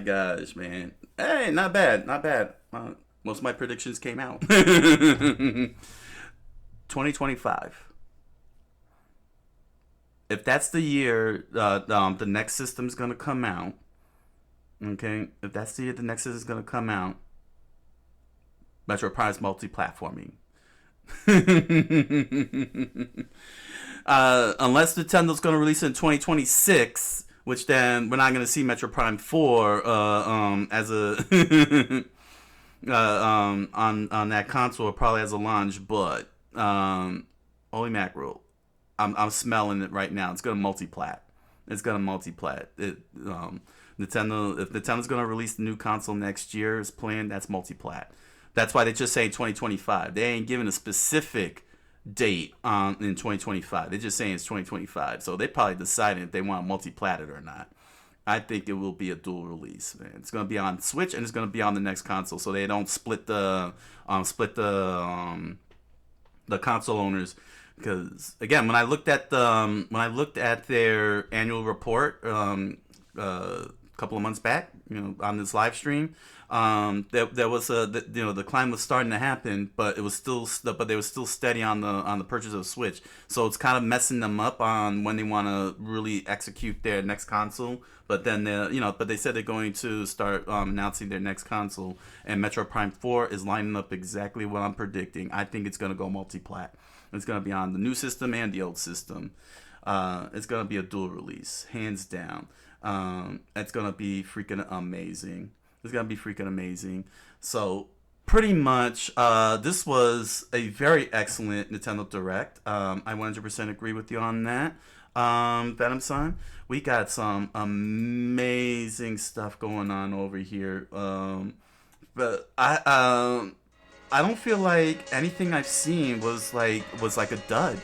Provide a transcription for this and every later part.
gosh, man. Hey, not bad, not bad. Most of my predictions came out. 2025. If that's the year the next system's gonna come out, okay? If that's the year the next system's gonna come out, Metro Prime's multi-platforming. Unless Nintendo's gonna release it in 2026, which then we're not gonna see Metro Prime 4 as a on that console, or probably as a launch. But holy mackerel, I'm smelling it right now. It's gonna multi-plat. It's gonna multi-plat. Nintendo, if Nintendo's gonna release the new console next year as planned, that's multi-plat. That's why they just say 2025. They ain't giving a specific date in 2025. They're just saying it's 2025. So they probably decided if they want to multi-plat it or not. I think it will be a dual release, man. It's gonna be on Switch and it's gonna be on the next console, so they don't split the console owners. Because again, when I looked at their annual report a couple of months back, on this live stream, there was the climb was starting to happen, but they were still steady on the purchase of Switch. So it's kind of messing them up on when they want to really execute their next console. But then they said they're going to start announcing their next console, and Metro Prime 4 is lining up exactly what I'm predicting. I think it's gonna go multi-plat. It's gonna be on the new system and the old system. It's gonna be a dual release, hands down. It's gonna be freaking amazing. It's gonna be freaking amazing. So pretty much, this was a very excellent Nintendo Direct. I 100% agree with you on that. Venom-san, we got some amazing stuff going on over here. But I don't feel like anything I've seen was like a dud.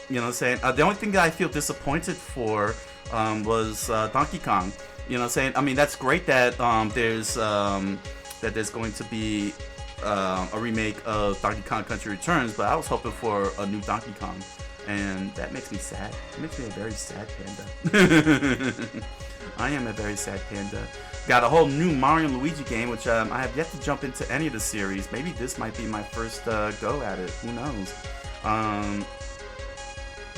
You know what I'm saying? The only thing that I feel disappointed for was Donkey Kong. You know what I'm saying? I mean, that's great that there's going to be a remake of Donkey Kong Country Returns, but I was hoping for a new Donkey Kong, and that makes me sad. It makes me a very sad panda. I am a very sad panda. Got a whole new Mario and Luigi game, which I have yet to jump into any of the series. Maybe this might be my first go at it. Who knows?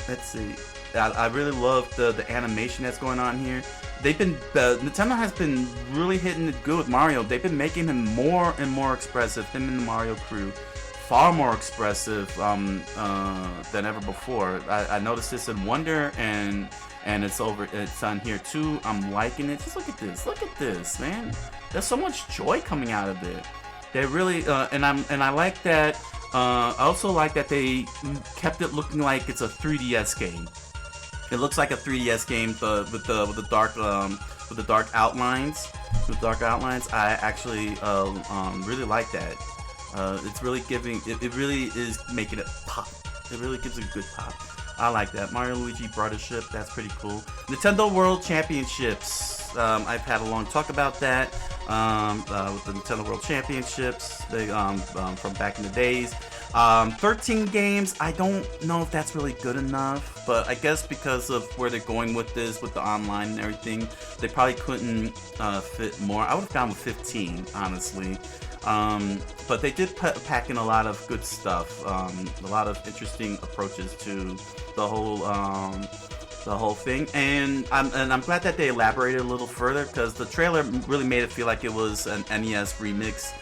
Let's see. I really love the animation that's going on here. Nintendo has been really hitting it good with Mario. They've been making him more and more expressive. Him and the Mario crew, far more expressive than ever before. I noticed this in Wonder, and it's on here too. I'm liking it. Just look at this, man. There's so much joy coming out of it. They really and I like that. I also like that they kept it looking like it's a 3DS game. It looks like a 3DS game with the dark outlines. With dark outlines, I actually really like that. It's really giving. It really is making it pop. It really gives it a good pop. I like that. Mario and Luigi Brothership. That's pretty cool. Nintendo World Championships. I've had a long talk about that. With the Nintendo World Championships, from back in the days. 13 games, I don't know if that's really good enough, but I guess because of where they're going with this, with the online and everything, they probably couldn't fit more. I would have gone with 15, honestly. But they did pack in a lot of good stuff, a lot of interesting approaches to the whole thing, and I'm glad that they elaborated a little further, because the trailer really made it feel like it was an NES remix.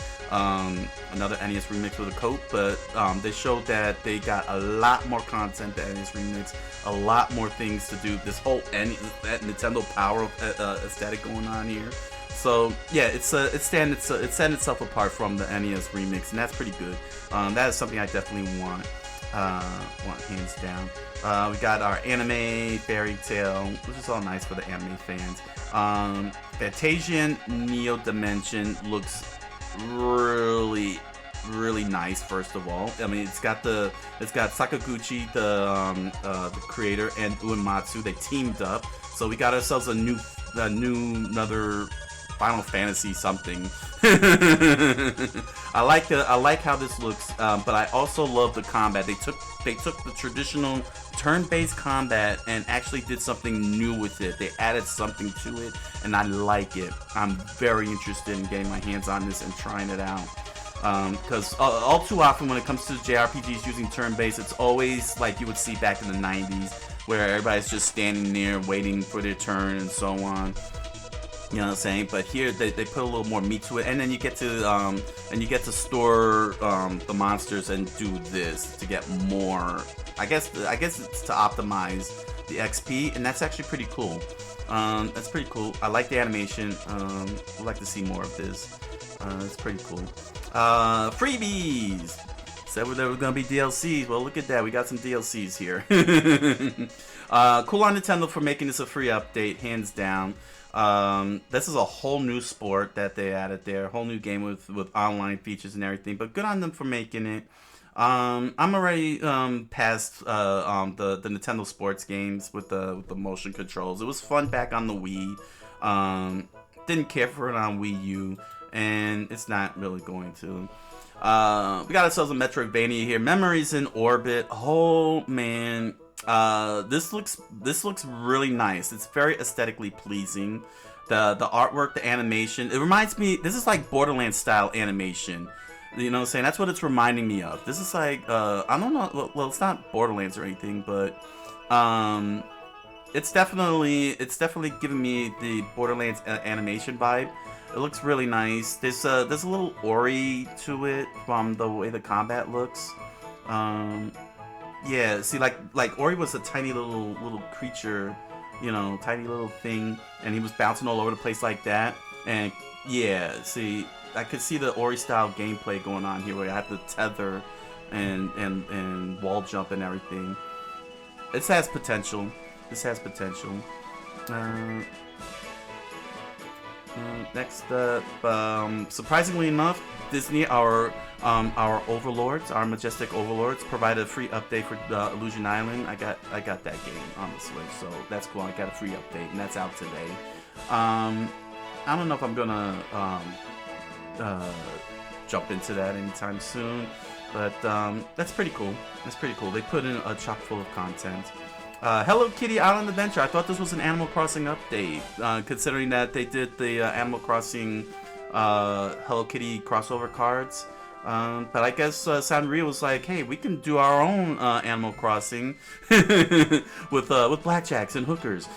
Another NES remix with a coat, but they showed that they got a lot more content than NES remix, a lot more things to do. This whole Nintendo Power aesthetic going on here. So yeah, it's setting itself apart from the NES remix, and that's pretty good. That is something I definitely want hands down. We got our anime fairy tale, which is all nice for the anime fans. Fantasian Neo Dimension looks really nice. First of all, I mean, it's got Sakaguchi, the creator, and Uematsu. They teamed up, so we got ourselves another Final Fantasy something. I like how this looks, but I also love the combat. They took the traditional turn-based combat and actually did something new with it. They added something to it, and I like it. I'm very interested in getting my hands on this and trying it out. Because all too often when it comes to JRPGs using turn-based, it's always like you would see back in the 90s, where everybody's just standing there waiting for their turn and so on. You know what I'm saying? But here they put a little more meat to it, and then you get to store the monsters and do this to get more. I guess it's to optimize the XP, and that's actually pretty cool. That's pretty cool. I like the animation. I'd like to see more of this. It's pretty cool. Freebies! Said there was gonna be DLCs. Well, look at that. We got some DLCs here. Cool on Nintendo for making this a free update, hands down. This is a whole new sport that they added there. A whole new game with online features and everything. But good on them for making it. I'm already past the Nintendo sports games with the motion controls. It was fun back on the Wii. Didn't care for it on Wii U, and it's not really going to. We got ourselves a Metroidvania here. Memories in Orbit. Oh man, this looks really nice. It's very aesthetically pleasing. The artwork, the animation. It reminds me. This is like Borderlands style animation. You know what I'm saying? That's what it's reminding me of. This is like I don't know. Well, it's not Borderlands or anything, but it's definitely giving me the Borderlands animation vibe. It looks really nice. There's a little Ori to it from the way the combat looks. Yeah, see, like Ori was a tiny little creature, you know, tiny little thing, and he was bouncing all over the place like that. And yeah, see, I could see the Ori style gameplay going on here, where I have to tether and wall jump and everything. This has potential. This has potential. Next up, surprisingly enough, Disney, our overlords, our majestic overlords, provided a free update for Illusion Island. I got that game on the Switch, so that's cool. I got a free update, and that's out today. I don't know if I'm gonna jump into that anytime soon, but that's pretty cool. That's pretty cool. They put in a chock full of content. Hello Kitty Island Adventure. I thought this was an Animal Crossing update, considering that they did the Animal Crossing Hello Kitty crossover cards. But I guess Sanrio was like, hey, we can do our own Animal Crossing with blackjacks and hookers.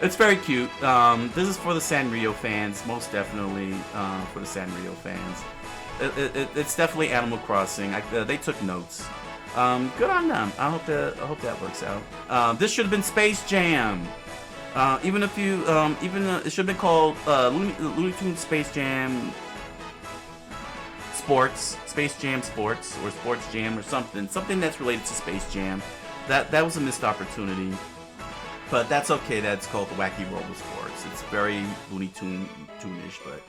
It's very cute. This is for the Sanrio fans, most definitely for the Sanrio fans. It's definitely Animal Crossing. They took notes. Good on them. I hope that works out. This should have been Space Jam. Even it should have been called Looney Tunes Space Jam Sports, Space Jam Sports, or Sports Jam, or something that's related to Space Jam. That was a missed opportunity, but that's okay. That's called the Wacky World of Sports. It's very Looney Tune-ish, but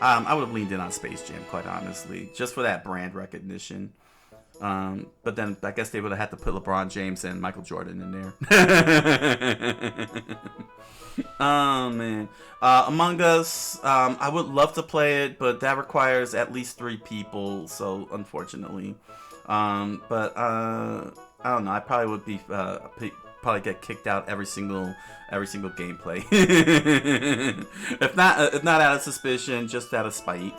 I would have leaned in on Space Jam, quite honestly, just for that brand recognition. But then I guess they would have had to put LeBron James and Michael Jordan in there. Oh man, Among Us. I would love to play it, but that requires at least 3 people. So unfortunately, but I don't know. I probably would be probably get kicked out every single gameplay. if not out of suspicion, just out of spite.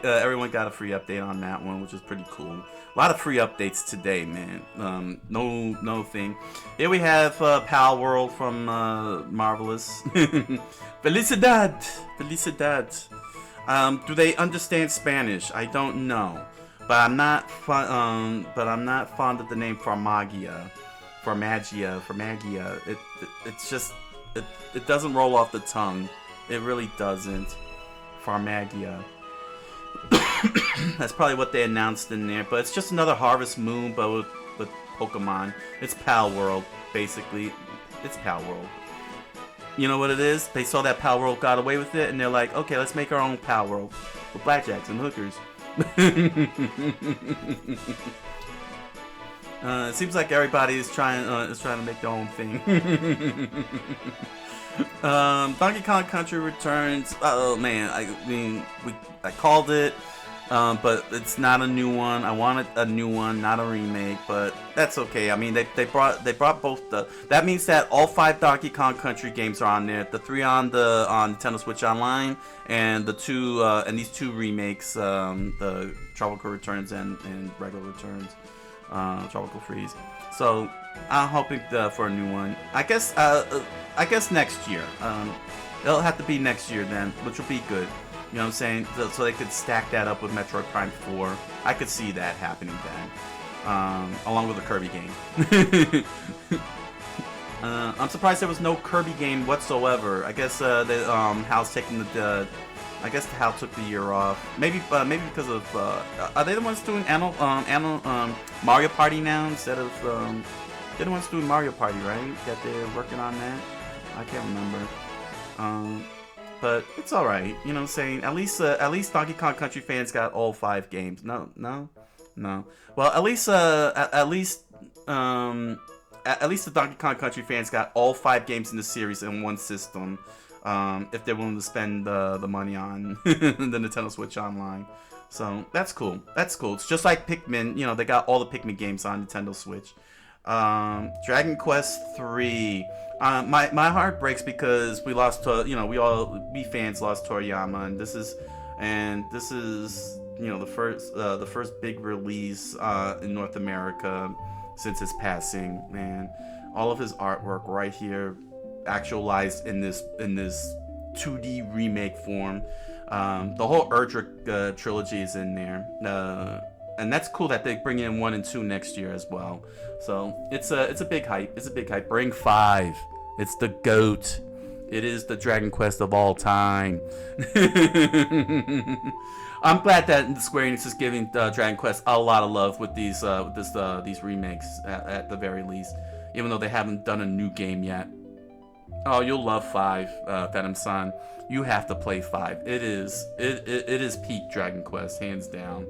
Everyone got a free update on that one, which is pretty cool. A lot of free updates today, man. No thing. Here we have Pal World from Marvelous. Felicidad. Do they understand Spanish? I don't know, but I'm not fond of the name Farmagia. It's just it doesn't roll off the tongue. It really doesn't. Farmagia. That's probably what they announced in there, but it's just another Harvest Moon, but with Pokemon. It's Pal World, basically. It's Pal World. You know what it is? They saw that Pal World got away with it, and they're like, okay, let's make our own Pal World with blackjacks and hookers. It seems like everybody is trying to make their own thing. Donkey Kong Country Returns. Oh man, I called it, but it's not a new one. I wanted a new one, not a remake, but that's okay. I mean, they brought both the. That means that all 5 Donkey Kong Country games are on there. The 3 on Nintendo Switch Online, and the 2 and these 2 remakes, the Tropical Returns and regular Returns, Tropical Freeze. So I'm hoping for a new one. I guess next year. It'll have to be next year then, which will be good. You know what I'm saying? So they could stack that up with Metroid Prime 4. I could see that happening then, along with the Kirby game. I'm surprised there was no Kirby game whatsoever. I guess Hal's taking I guess Hal took the year off. Maybe because of are they the ones doing Mario Party now instead of they're the ones doing Mario Party, right? That they're working on that. I can't remember. But it's all right. You know what I'm saying? At least Donkey Kong Country fans got all 5 games. No. Well, at least the Donkey Kong Country fans got all 5 games in the series in one system. If they're willing to spend the money on the Nintendo Switch Online. So that's cool. It's just like Pikmin. You know, they got all the Pikmin games on Nintendo Switch. Dragon Quest 3. My heart breaks because we lost we fans lost Toriyama, and this is the first big release in North America since his passing. Man, all of his artwork right here actualized in this 2D remake form. The whole Erdrick trilogy is in there. And that's cool that they bring in 1 and 2 next year as well. So it's a big hype. Bring 5. It's the GOAT. It is the Dragon Quest of all time. I'm glad that Square Enix is giving Dragon Quest a lot of love with these remakes at the very least, even though they haven't done a new game yet. Oh, you'll love 5, Phantom-san. You have to play 5. It is peak Dragon Quest, hands down.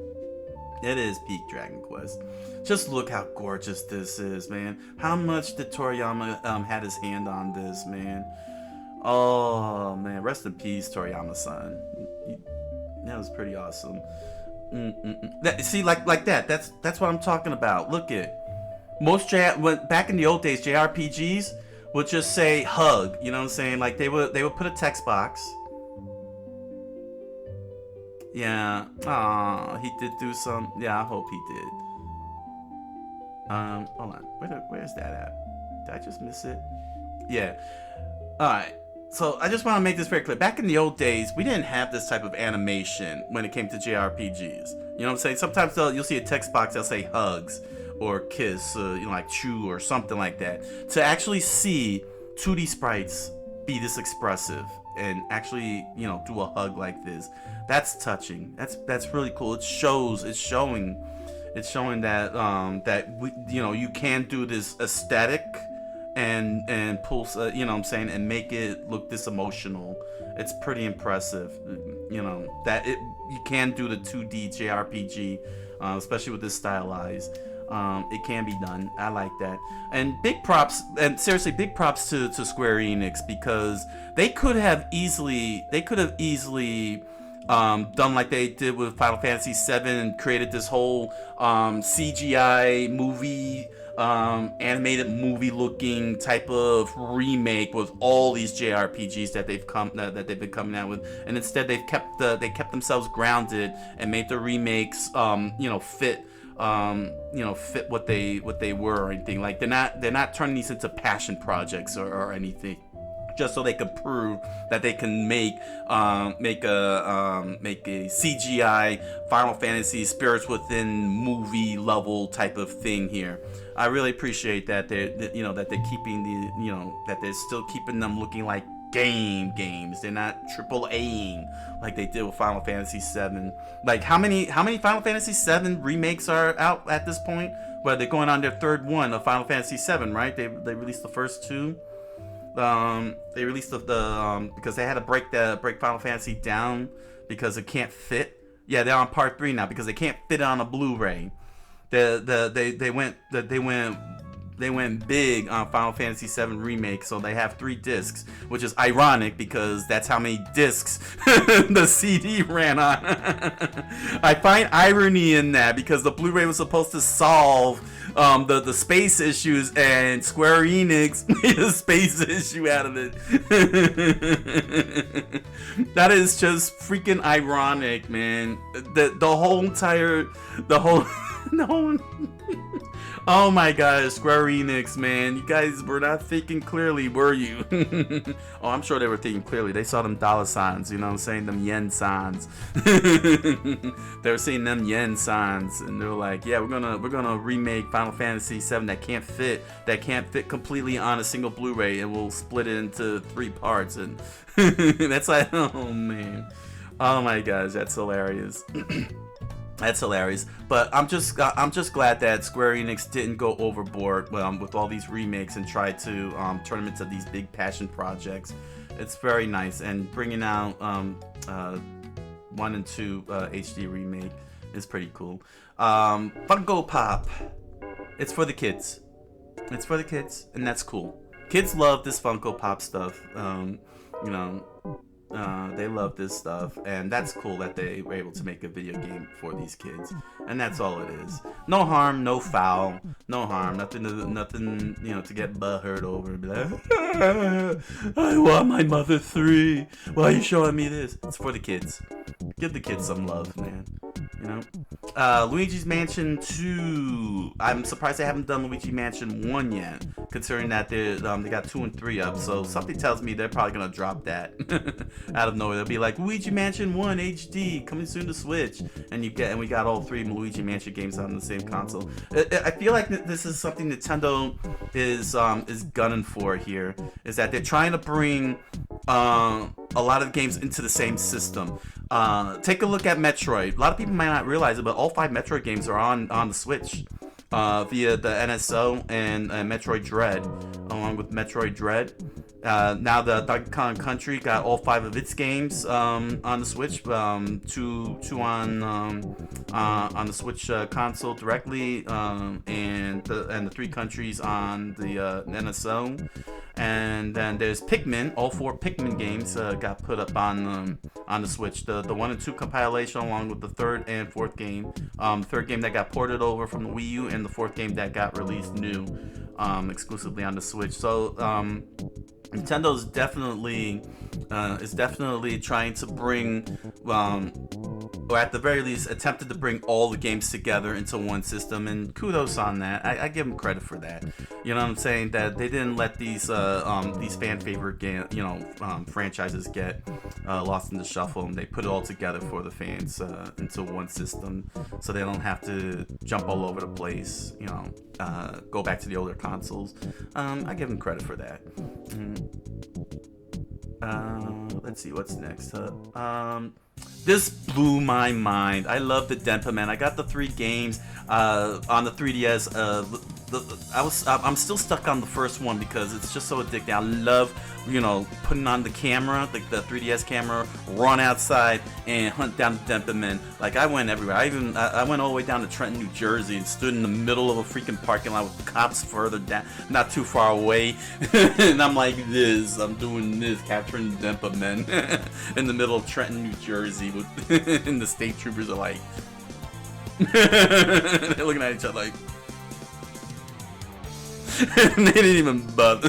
It is peak Dragon Quest. Just look how gorgeous this is, man. How much did Toriyama had his hand on this, man? Oh man, rest in peace, Toriyama-san. That was pretty awesome. See, like that. That's what I'm talking about. Look at back in the old days, JRPGs would just say hug. You know what I'm saying? Like they would put a text box. Yeah. Aw, he did do some. Yeah, I hope he did. Hold on. Where's that at? Did I just miss it? Yeah. Alright. So I just want to make this very clear. Back in the old days, we didn't have this type of animation when it came to JRPGs. You know what I'm saying? Sometimes you'll see a text box that'll say hugs or kiss, like chew or something like that. To actually see 2D sprites be this expressive and actually, do a hug like this, that's touching. That's really cool. It's showing that that we, you can do this aesthetic and pull, and make it look this emotional. It's pretty impressive, that you can do the 2D JRPG, especially with this stylized. It can be done. I like that. And big props to Square Enix, because they could have easily done like they did with Final Fantasy VII and created this whole CGI movie, animated movie looking type of remake with all these JRPGs that they've been coming out with, and instead they kept themselves grounded and made the remakes fit what they were or anything. Like they're not turning these into passion projects or anything, just so they can prove that they can make a CGI Final Fantasy Spirits Within movie level type of thing here. I really appreciate that they're keeping that they're still keeping them looking like games. They're not AAAing like they did with Final Fantasy VII. Like how many Final Fantasy VII remakes are out at this point? Well, they're going on their third one of Final Fantasy VII, right? They released the first 2. They released the because they had to break Final Fantasy down because it can't fit. Yeah, they're on part 3 now because they can't fit it on a Blu-ray. They went big on Final Fantasy VII Remake, so they have 3 discs, which is ironic because that's how many discs the CD ran on. I find irony in that because the Blu-ray was supposed to solve the space issues, and Square Enix made a space issue out of it. That is just freaking ironic, man. The whole oh my god, Square Enix, man. You guys were not thinking clearly, were you? Oh, I'm sure they were thinking clearly. They saw them dollar signs, you know what I'm saying? Them yen signs. They were seeing them yen signs, and they were like, yeah, we're gonna remake Final Fantasy VII that can't fit completely on a single Blu-ray, and we'll split it into 3 parts. And that's like, oh man. Oh my gosh, that's hilarious. That's hilarious, but I'm just glad that Square Enix didn't go overboard with all these remakes and try to turn them into these big passion projects. It's very nice, and bringing out 1 and 2 HD remake is pretty cool. Funko Pop, it's for the kids. It's for the kids, and that's cool. Kids love this Funko Pop stuff. You know. They love this stuff, and that's cool that they were able to make a video game for these kids, and that's all it is. No harm, no foul, no harm, nothing, you know, to get butthurt over and be like, I want my Mother 3. Why are you showing me this? It's for the kids. Give the kids some love, man. You know. Luigi's Mansion 2. I'm surprised they haven't done Luigi Mansion 1 yet, considering that they got 2 and 3 up. So something tells me they're probably gonna drop that out of nowhere. They'll be like, Luigi Mansion 1 HD coming soon to Switch, and we got all 3 Luigi Mansion games on the same console. I feel like this is something Nintendo is gunning for here. Is that they're trying to bring a lot of games into the same system. Take a look at Metroid. A lot of people might not realize it, but all 5 Metroid games are on the Switch via the NSO and Metroid Dread, along with Metroid Dread. Now the Donkey Kong Country got all 5 of its games on the Switch, 2 on the Switch console directly, and the 3 countries on the NSO. And then there's Pikmin. All 4 Pikmin games got put up on the Switch. The 1 and 2 compilation, along with the 3rd and 4th game. The 3rd game that got ported over from the Wii U, and the 4th game that got released new, exclusively on the Switch. So Nintendo's definitely trying to bring, or at the very least attempted to bring all the games together into one system, and kudos on that. I give them credit for that. You know what I'm saying? That they didn't let these fan favorite franchises get lost in the shuffle, and they put it all together for the fans into one system, so they don't have to jump all over the place. You know, go back to the older consoles. I give them credit for that. Let's see what's next. This blew my mind. I love the Denpa Man. I got the 3 games on the 3DS. I'm still stuck on the first one because it's just so addicting. I love, putting on the camera, the 3DS camera, run outside and hunt down the Denpa Men. Like, I went everywhere. I went all the way down to Trenton, New Jersey, and stood in the middle of a freaking parking lot with cops further down, not too far away. And I'm like this. I'm doing this, capturing the Denpa Men in the middle of Trenton, New Jersey. And the state troopers are like, they're looking at each other like, they didn't even bother.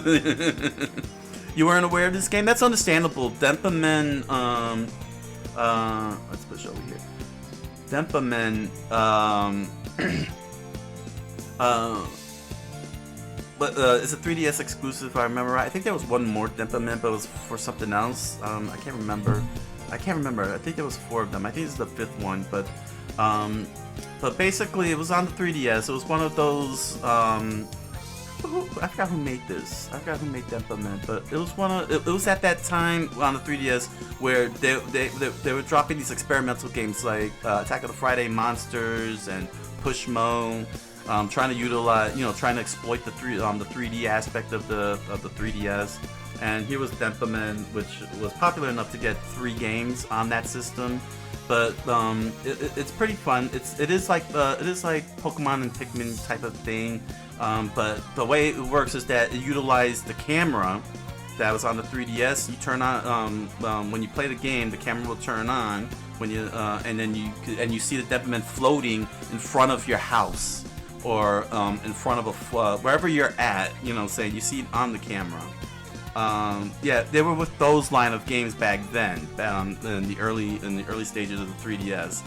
You weren't aware of this game? That's understandable. Denpa Men, let's push over here. Denpa Men, but it's a 3DS exclusive if I remember right. I think there was one more Denpa Men, but it was for something else. I can't remember. I think there was 4 of them. I think it's the 5th one, but basically it was on the 3DS. It was one of those, I forgot who made this. I forgot who made Denpa Men, but it was it was at that time on the 3DS where they were dropping these experimental games like Attack of the Friday Monsters and Pushmo, trying to utilize, trying to exploit the 3D aspect of the 3DS. and here was Denpaman, which was popular enough to get 3 games on that system. But it's pretty fun. It is like Pokemon and Pikmin type of thing. But the way it works is that it utilized the camera that was on the 3DS. You turn on when you play the game, the camera will turn on when you and then you see the Denpaman floating in front of your house or in front of a wherever you're at. You know, say you see it on the camera. Yeah, they were with those line of games back then, in the early stages of the 3DS.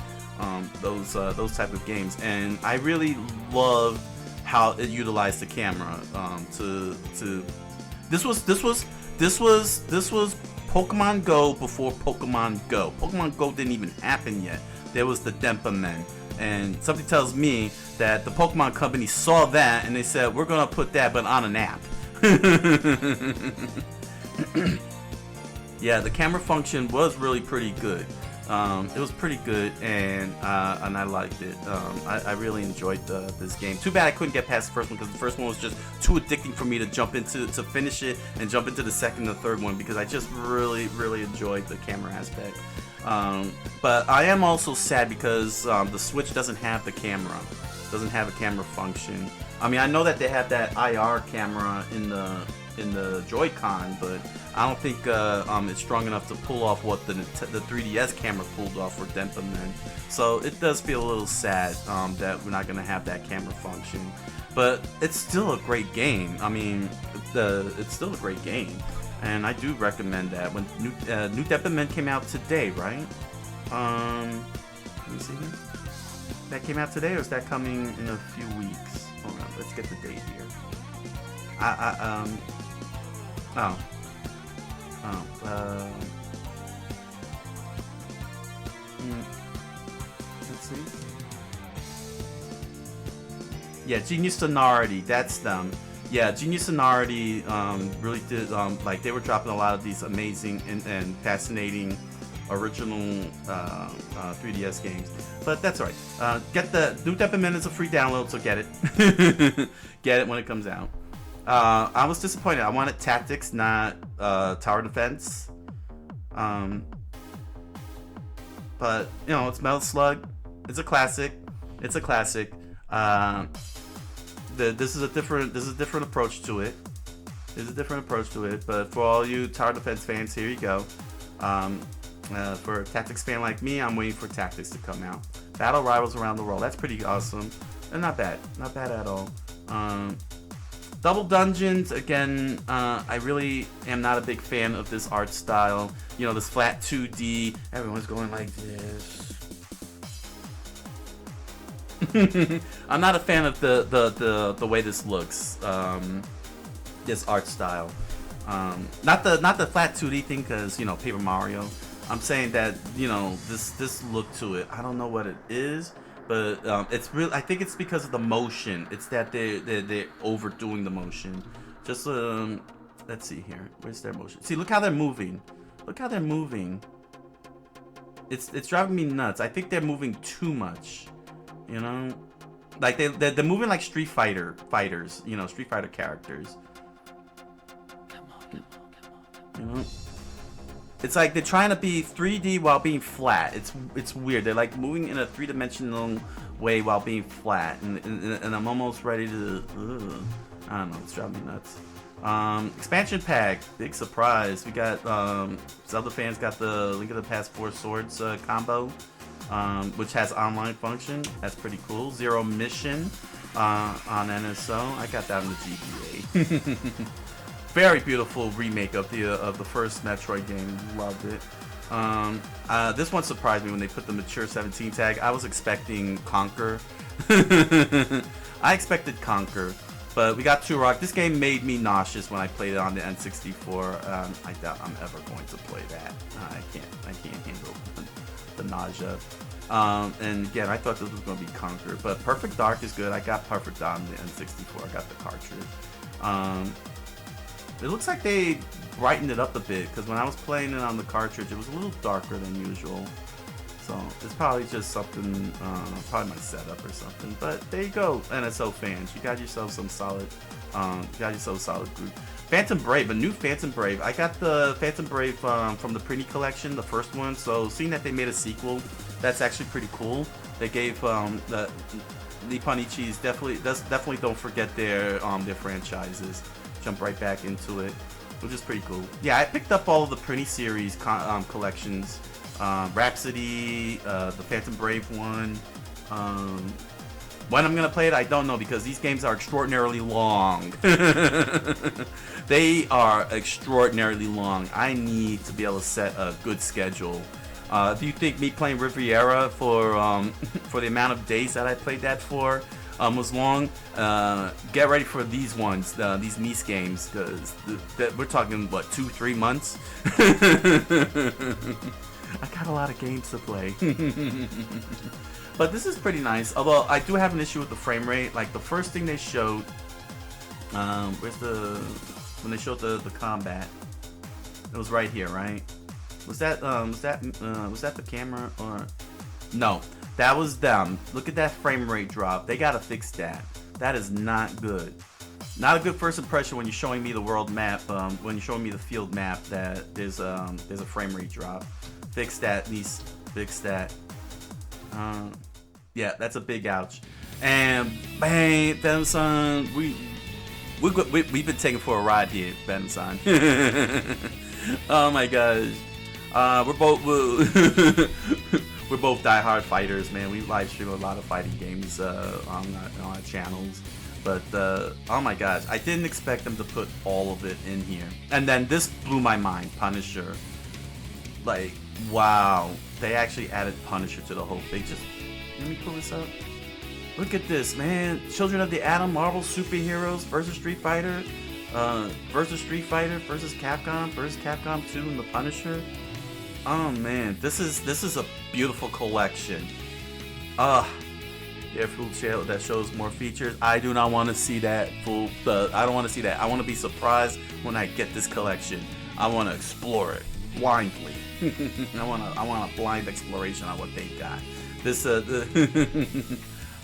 Those type of games, and I really loved how it utilized the camera. This was Pokemon Go before Pokemon Go. Pokemon Go didn't even happen yet. There was the Denpaman, and something tells me that the Pokemon company saw that and they said, we're gonna put that but on an app. Yeah, the camera function was really pretty good. It was pretty good, and I liked it. I really enjoyed this game. Too bad I couldn't get past the first one, because the first one was just too addicting for me to finish it and jump into the second and the third one, because I just really enjoyed the camera aspect. But I am also sad because the Switch doesn't have the camera. Doesn't have a camera function. I mean, I know that they have that IR camera in the Joy-Con, but I don't think it's strong enough to pull off what the 3DS camera pulled off for Denpaman. So it does feel a little sad that we're not going to have that camera function. But it's still a great game. I mean, it's still a great game, and I do recommend that. When new Denpaman came out today, right? Let me see here. That came out today, or is that coming in a few weeks? Hold on, let's get the date here. Let's see. Yeah, Genius Sonority, that's them. Yeah, Genius Sonority really did, like, they were dropping a lot of these amazing and fascinating original 3DS games. But that's alright. Get the new Denpaman is a free download, so get it. Get it when it comes out. I was disappointed. I wanted Tactics, not Tower Defense. But you know, it's Metal Slug. It's a classic. It's a classic. This is a different approach to it. There's a different approach to it. But for all you Tower Defense fans, here you go. For a Tactics fan like me, I'm waiting for Tactics to come out. Battle Rivals Around the World. That's pretty awesome. And not bad. Not bad at all. Double Dungeons, again, I really am not a big fan of this art style. You know, this flat 2D. Everyone's going like this. I'm not a fan of the way this looks. This art style. Not the flat 2D thing, because, you know, Paper Mario. I'm saying that, you know, this look to it. I don't know what it is, but it's real. I think it's because of the motion. It's that they're overdoing the motion. Just let's see here. Where's their motion? See, look how they're moving. Look how they're moving. It's driving me nuts. I think they're moving too much. You know, like they're moving like Street Fighter fighters. You know, Street Fighter characters. Come on. You know. It's like they're trying to be 3D while being flat. It's weird. They're like moving in a 3-dimensional way while being flat, and I'm almost ready to. I don't know. It's driving me nuts. Expansion pack, big surprise. We got Zelda fans got the Link of the Past 4 Swords combo, which has online function. That's pretty cool. Zero Mission on NSO. I got that on the GBA. Very beautiful remake of the first Metroid game. Loved it. This one surprised me when they put the mature 17 tag. I was expecting Conquer. I expected Conquer, but we got Turok. This game made me nauseous when I played it on the N64. I doubt I'm ever going to play that. I can't handle the nausea. And again, I thought this was going to be Conquer, but Perfect Dark is good. I got Perfect on the N64. I got the cartridge. It looks like they brightened it up a bit, because when I was playing it on the cartridge, it was a little darker than usual. So it's probably just something, probably my setup or something. But there you go, NSO fans. You got yourself some solid, group. Phantom Brave, a new Phantom Brave. I got the Phantom Brave from the Pretty Collection, the first one. So seeing that they made a sequel, that's actually pretty cool. They gave the Nipponichis definitely don't forget their franchises. Jump right back into it, which is pretty cool. Yeah, I picked up all of the Pretty series collections. Rhapsody, the Phantom Brave one. When I'm gonna play it, I don't know, because these games are extraordinarily long. They are extraordinarily long. I need to be able to set a good schedule. If you think me playing Riviera for the amount of days that I played that for was long, get ready for these ones, these Nice games, because we're talking, what, 2-3 months? I got a lot of games to play. But this is pretty nice, although I do have an issue with the frame rate. Like, the first thing they showed, when they showed the combat, it was right here, right? Was that the camera, or no? That was them. Look at that frame rate drop. They gotta fix that. That is not good. Not a good first impression when you're showing me the world map, when you're showing me the field map, that there's a frame rate drop. Fix that, please. Fix that. Yeah, that's a big ouch. And bang, Ben-san, we've been taken for a ride here, Ben-san. Oh my gosh. We're both diehard fighters, man. We live stream a lot of fighting games on our channels. But oh my gosh, I didn't expect them to put all of it in here. And then this blew my mind, Punisher. Like, wow, they actually added Punisher to the whole thing. Just let me pull this up. Look at this, man. Children of the Atom, Marvel superheroes versus Street Fighter, versus Capcom, versus Capcom 2 and the Punisher. Oh man, this is a beautiful collection. Yeah, full channel that shows more features. I do not want to see that full. I don't want to see that. I want to be surprised when I get this collection. I want to explore it blindly. I want a blind exploration on what they got. This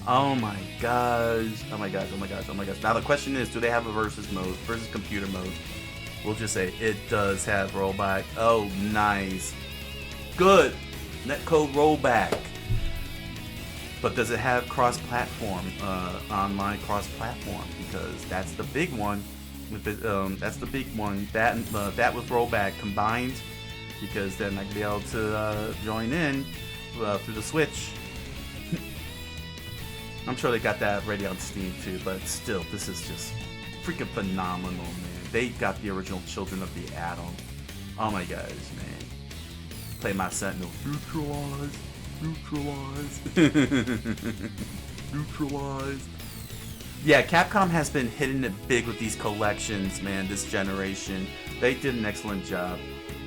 oh my gosh. Oh my gosh. Oh my gosh. Oh my gosh. Now the question is, do they have a versus mode, versus computer mode? We'll just say it does have rollback. Oh, nice. Good. Netcode rollback. But does it have cross-platform, online cross-platform? Because that's the big one. That's the big one. That with rollback combined, because then I can be able to join in through the Switch. I'm sure they got that ready on Steam too, but still, this is just freaking phenomenal, man. They got the original Children of the Atom. Oh my gosh, man. Play my Sentinel. Neutralized. Neutralized. Yeah, Capcom has been hitting it big with these collections, man, this generation. They did an excellent job.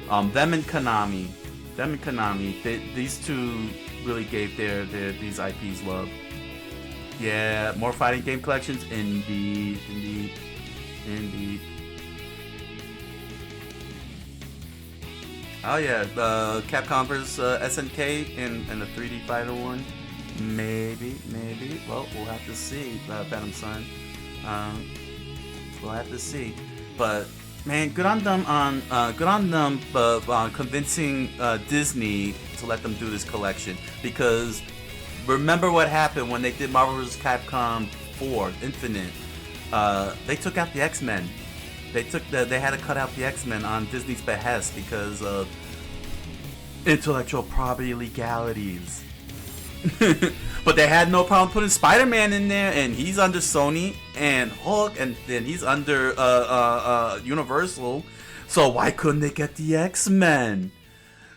Them and Konami, these two really gave these IPs love. Yeah, more fighting game collections, indeed. Oh yeah, Capcom vs SNK and the 3D Fighter one, maybe. Well, we'll have to see, Venom Son. We'll have to see. But man, good on them on convincing Disney to let them do this collection. Because remember what happened when they did Marvel vs. Capcom 4 Infinite? They took out the X-Men. They had to cut out the X-Men on Disney's behest because of intellectual property legalities. But they had no problem putting Spider-Man in there, and he's under Sony, and Hulk, and then he's under Universal. So why couldn't they get the X-Men?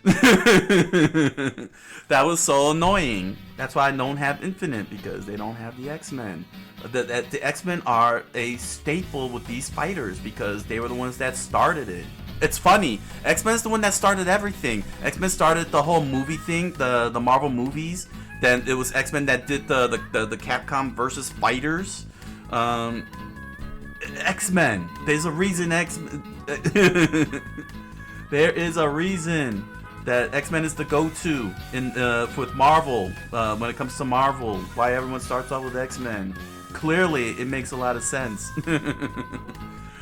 That was so annoying. That's why I don't have Infinite, because they don't have the X-Men. The X-Men are a staple with these fighters because they were the ones that started it. It's funny. X-Men's the one that started everything. X-Men started the whole movie thing, the Marvel movies. Then it was X-Men that did the Capcom versus fighters. X-Men. There's a reason X-Men. There is a reason that X-Men is the go-to in with Marvel when it comes to Marvel. Why everyone starts off with X-Men. Clearly, it makes a lot of sense.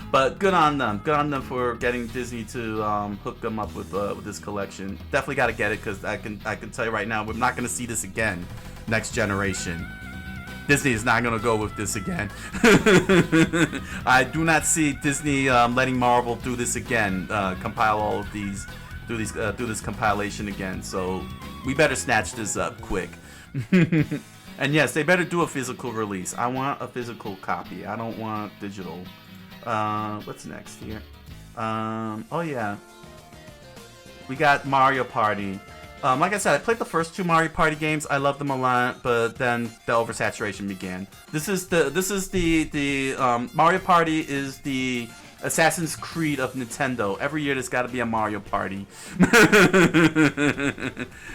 But good on them. Good on them for getting Disney to hook them up with this collection. Definitely got to get it because I can tell you right now, we're not going to see this again next generation. Disney is not going to go with this again. I do not see Disney letting Marvel do this again. Compile all of these, do this compilation again. So we better snatch this up quick. And yes, they better do a physical release. I want a physical copy. I don't want digital. What's next here? Oh yeah, we got Mario Party. Like I said, I played the first 2 Mario Party games. I loved them a lot, but then the oversaturation began. This is the Mario Party is the Assassin's Creed of Nintendo. Every year there's got to be a Mario Party.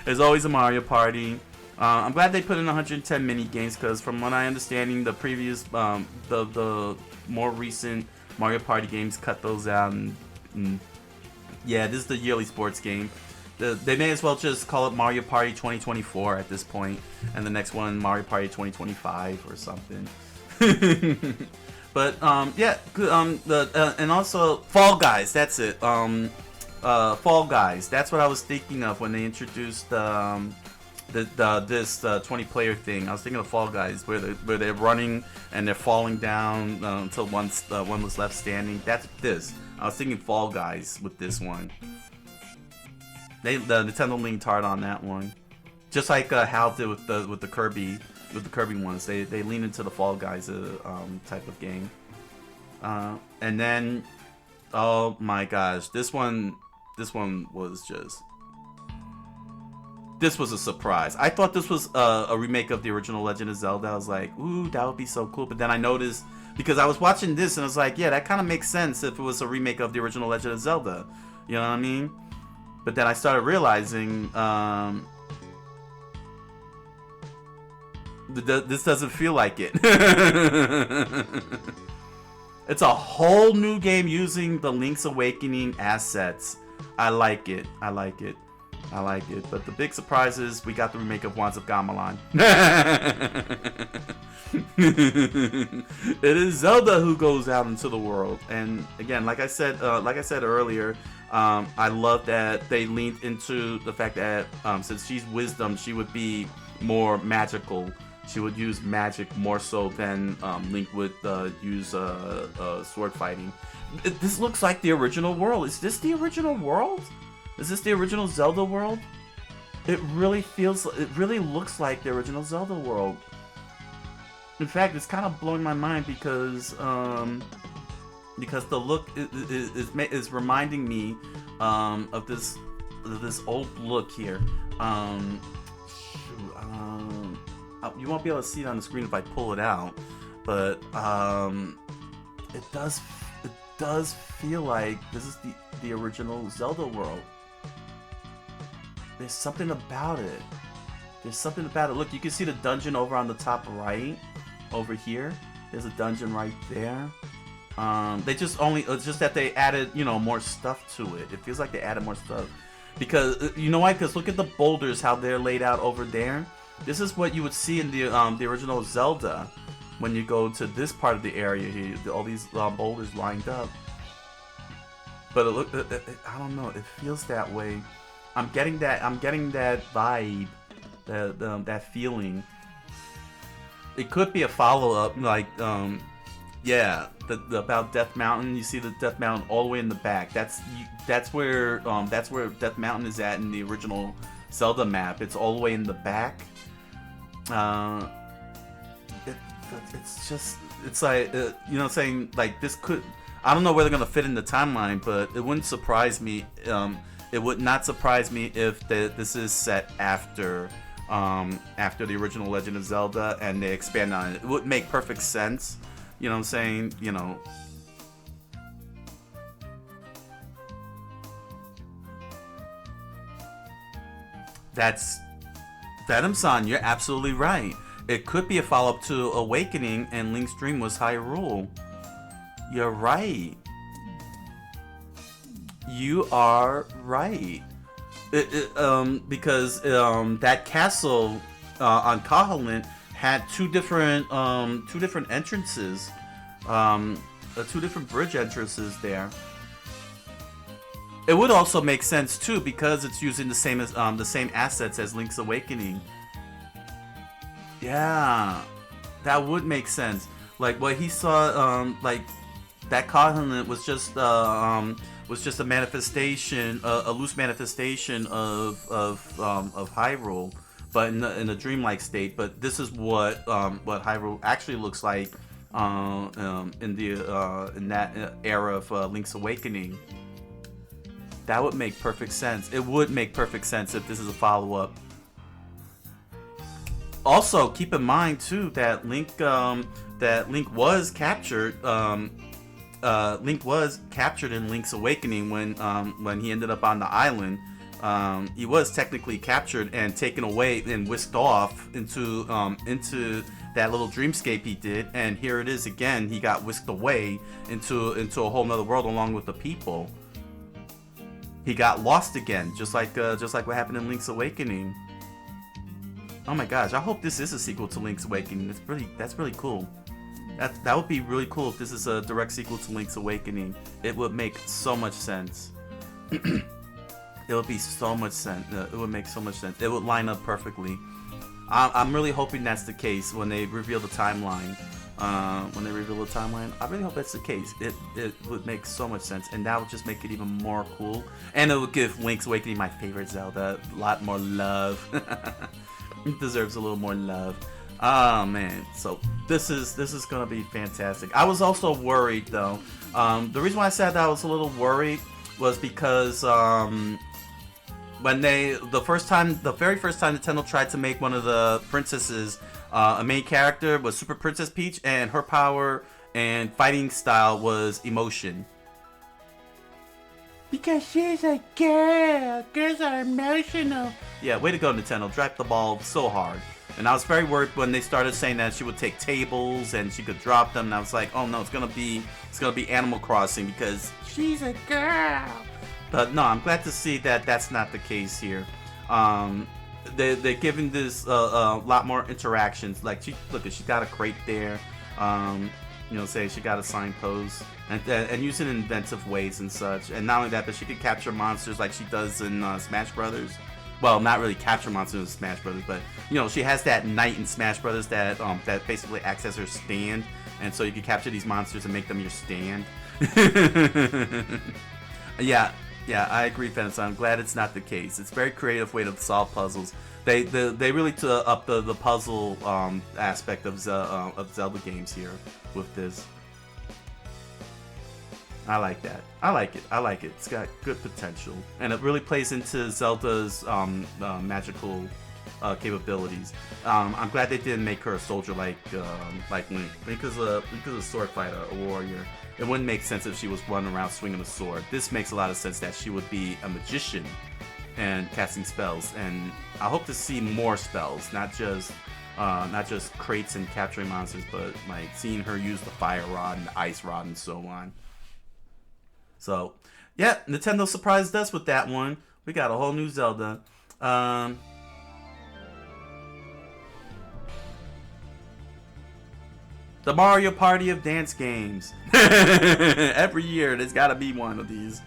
There's always a Mario Party. I'm glad they put in 110 mini games because, from what I understanding, the previous the more recent Mario Party games cut those out. And yeah, this is the yearly sports game. They may as well just call it Mario Party 2024 at this point, and the next one Mario Party 2025 or something. But yeah, and also Fall Guys. That's it. Fall Guys. That's what I was thinking of when they introduced this 20-player thing. I was thinking of Fall Guys, where they're running and they're falling down until one was left standing. That's this. I was thinking Fall Guys with this one. The Nintendo leaned hard on that one, just like Hal did with the Kirby ones. They lean into the Fall Guys type of game. And then, oh my gosh, this one was just. This was a surprise. I thought this was a remake of the original Legend of Zelda. I was like, ooh, that would be so cool. But then I noticed, because I was watching this and I was like, yeah, that kind of makes sense if it was a remake of the original Legend of Zelda. You know what I mean? But then I started realizing this doesn't feel like it. It's a whole new game using the Link's Awakening assets. I like it. I like it. I like it. But the big surprise is we got the remake of Wands of Gamelon. It is Zelda who goes out into the world. And again, like I said earlier, I love that they leaned into the fact that since she's wisdom, she would be more magical. She would use magic more so than Link would use sword fighting. This looks like the original world. Is this the original world? Is this the original Zelda world? It really looks like the original Zelda world. In fact, it's kind of blowing my mind because the look is reminding me of this old look here. You won't be able to see it on the screen if I pull it out, but it does feel like this is the original Zelda world. There's something about it. Look, you can see the dungeon over on the top right. Over here, there's a dungeon right there. It's just that they added, more stuff to it. It feels like they added more stuff. Because, you know why? Because look at the boulders, how they're laid out over there. This is what you would see in the original Zelda. When you go to this part of the area here, all these boulders lined up. But I don't know, it feels that way. I'm getting that vibe, that feeling. It could be a follow-up, like, yeah, about Death Mountain. You see the Death Mountain all the way in the back. That's where Death Mountain is at in the original Zelda map. It's all the way in the back. It's like, saying like this could. I don't know where they're gonna fit in the timeline, but it wouldn't surprise me. It would not surprise me if this is set after the original Legend of Zelda and they expand on it. It would make perfect sense. You know what I'm saying? That's Venom-san, you're absolutely right. It could be a follow-up to Awakening and Link's dream was Hyrule. You're right. You are right. Because that castle on Kahalint had two different entrances, two different bridge entrances there. It would also make sense too because it's using the same assets as Link's Awakening. Yeah, that would make sense. Like what he saw, like that Kahalint was just a manifestation, a loose manifestation of Hyrule, but in a dreamlike state. But this is what Hyrule actually looks like in that era of Link's Awakening. That would make perfect sense. It would make perfect sense if this is a follow-up. Also, keep in mind too that Link was captured. Link was captured in Link's Awakening when he ended up on the island. He was technically captured and taken away and whisked off into that little dreamscape he did. And here it is again. He got whisked away into a whole nother world along with the people. He got lost again, just like what happened in Link's Awakening. Oh my gosh! I hope this is a sequel to Link's Awakening. That's really cool. That would be really cool if this is a direct sequel to Link's Awakening. It would make so much sense. It would be so much sense. It would make so much sense. It would line up perfectly. I'm really hoping that's the case when they reveal the timeline. I really hope that's the case. It would make so much sense, and that would just make it even more cool. And it would give Link's Awakening, my favorite Zelda, a lot more love. It deserves a little more love. Oh man, so this is gonna be fantastic. I was also worried though. The reason why I said that I was a little worried was because when the very first time Nintendo tried to make one of the princesses a main character was Super Princess Peach, and her power and fighting style was emotion. Because she's a girl. Girls are emotional. Yeah, way to go, Nintendo. Dropped the ball so hard. And I was very worried when they started saying that she would take tables and she could drop them. And I was like, oh no, it's gonna be Animal Crossing because she's a girl. But no, I'm glad to see that that's not the case here. They're giving this a lot more interactions. Like she's got a crate there. Say she got a signpost and using inventive ways and such. And not only that, but she can capture monsters like she does in Smash Brothers. Well, not really capture monsters in Smash Brothers, but she has that knight in Smash Brothers that basically acts as her stand, and so you can capture these monsters and make them your stand. Yeah, I agree, Fennis. I'm glad it's not the case. It's a very creative way to solve puzzles. They really up the puzzle aspect of Zelda games here with this. I like that. I like it. It's got good potential, and it really plays into Zelda's magical capabilities. I'm glad they didn't make her a soldier like Link. Link is a sword fighter, a warrior. It wouldn't make sense if she was running around swinging a sword. This makes a lot of sense that she would be a magician and casting spells. And I hope to see more spells, not just crates and capturing monsters, but like seeing her use the fire rod and the ice rod and so on. So, yeah, Nintendo surprised us with that one. We got a whole new Zelda. The Mario Party of dance games. Every year, there's got to be one of these.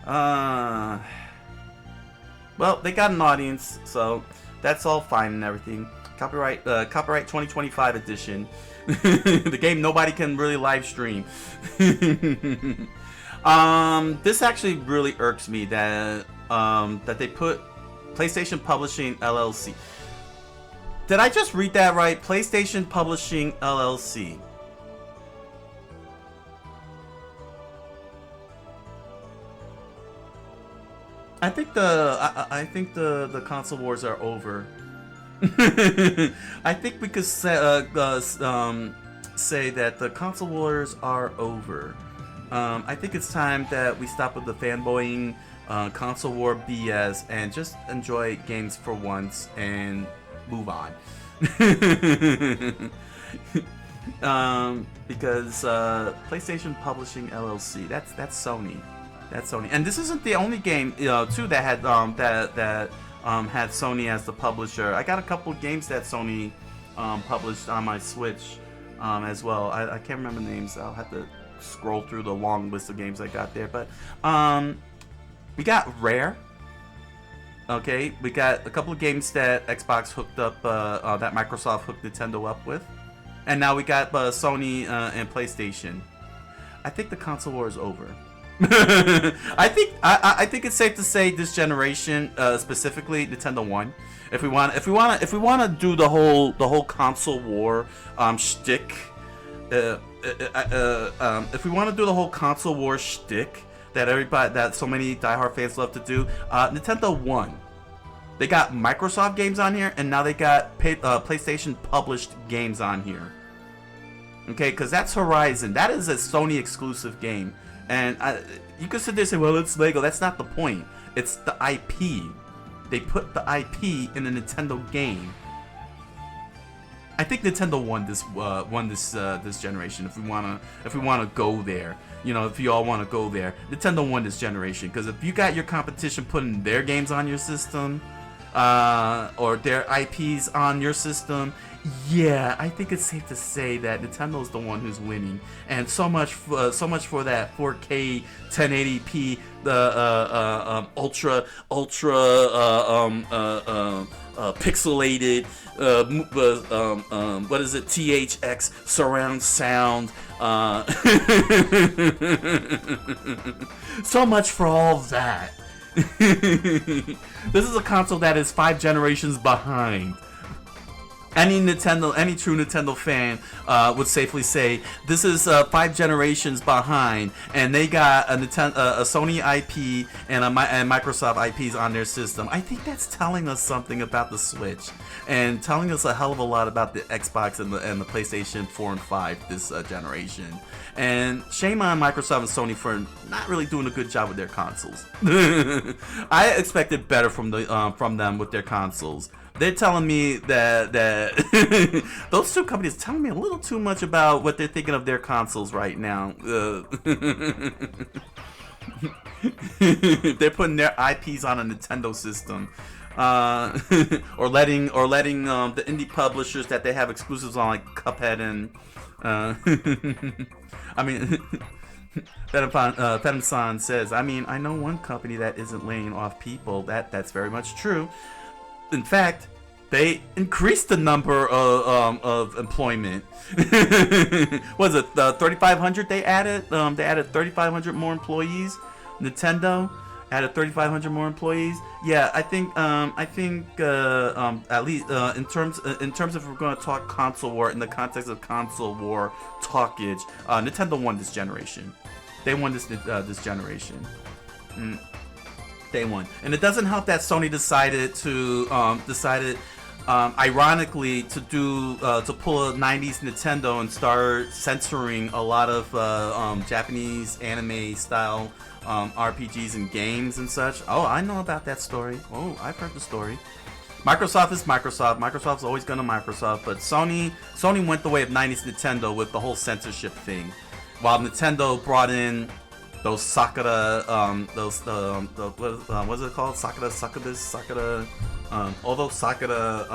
Well, they got an audience, so that's all fine and everything. Copyright 2025 edition. The game nobody can really live stream. This actually really irks me that they put PlayStation Publishing LLC. Did I just read that right? PlayStation Publishing LLC. I think the console wars are over. I think we could say that the console wars are over. I think it's time that we stop with the fanboying, console war BS, and just enjoy games for once and move on. Because PlayStation Publishing LLC, that's Sony. That's Sony. And this isn't the only game, too, that had had Sony as the publisher. I got a couple games that Sony published on my Switch as well. I can't remember names. I'll have to scroll through the long list of games I got there. But we got Rare. Okay, we got a couple of games that Xbox hooked up, that Microsoft hooked Nintendo up with. And now we got Sony and PlayStation. I think the console war is over. I think it's safe to say this generation, specifically Nintendo won. If we want to do the whole console war shtick, if we want to do the whole console war shtick that so many diehard fans love to do, Nintendo won. They got Microsoft games on here, and now they got PlayStation published games on here. Okay, because that's Horizon. That is a Sony exclusive game. And you could sit there and say, well, it's Lego. That's not the point. It's the IP. They put the IP in a Nintendo game. I think Nintendo won this generation. If we wanna go there, if you all want to go there, Nintendo won this generation. Because if you got your competition putting their games on your system, or their IPs on your system, yeah, I think it's safe to say that Nintendo's the one who's winning. And so much for that 4K 1080p, the ultra pixelated, what is it, THX surround sound. So much for all that. This is a console that is 5 generations behind. Any true Nintendo fan would safely say this is 5 generations behind, and they got a Sony IP and Microsoft IPs on their system. I think that's telling us something about the Switch, and telling us a hell of a lot about the Xbox and the PlayStation 4 and 5 this generation. And shame on Microsoft and Sony for not really doing a good job with their consoles. I expected better from them with their consoles. They're telling me that those two companies are telling me a little too much about what they're thinking of their consoles right now. They're putting their IPs on a Nintendo system, or letting the indie publishers that they have exclusives on, like Cuphead and I mean. Pedam-san says, I mean, I know one company that isn't laying off people. That's very much true. In fact, they increased the number of employment. Was it 3,500 they added? They added 3,500 more employees. Nintendo added 3,500 more employees. Yeah, I think at least in terms of if we're going to talk console war in the context of console war talkage, Nintendo won this generation. They won this generation. Day one. And it doesn't help that Sony decided ironically to pull a 90s Nintendo and start censoring a lot of Japanese anime style RPGs and games and such. Oh, I know about that story. Oh, I've heard the story. Microsoft is Microsoft. Microsoft's always gonna Microsoft, but Sony went the way of 90s Nintendo with the whole censorship thing, while Nintendo brought in those Sakura, what is it called? Sakura, all those Sakura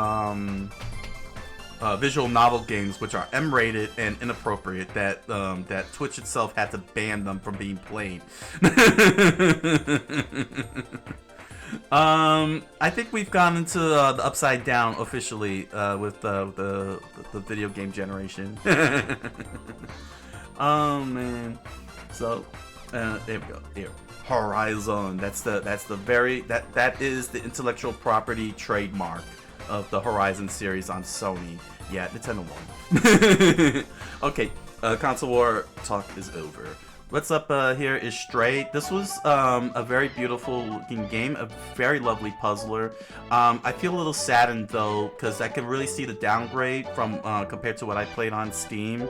visual novel games, which are M-rated and inappropriate, that Twitch itself had to ban them from being played. I think we've gone into the upside down officially with the video game generation. Oh man, so. There we go. Here, Horizon. That is the intellectual property trademark of the Horizon series on Sony. Yeah, Nintendo won. Okay, console war talk is over. What's up here is Stray. This was a very beautiful looking game, a very lovely puzzler. I feel a little saddened though, because I can really see the downgrade from compared to what I played on Steam.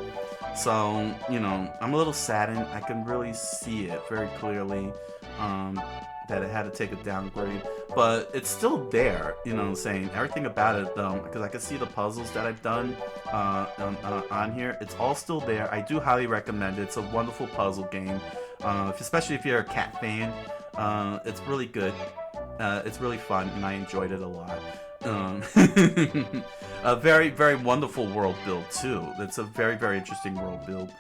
So, I'm a little saddened. I can really see it very clearly, that it had to take a downgrade. But it's still there, what I'm saying? Everything about it, though, because I can see the puzzles that I've done on here. It's all still there. I do highly recommend it. It's a wonderful puzzle game. especially if you're a cat fan. It's really good. It's really fun, and I enjoyed it a lot. A very, very wonderful world build too. It's a very, very interesting world build.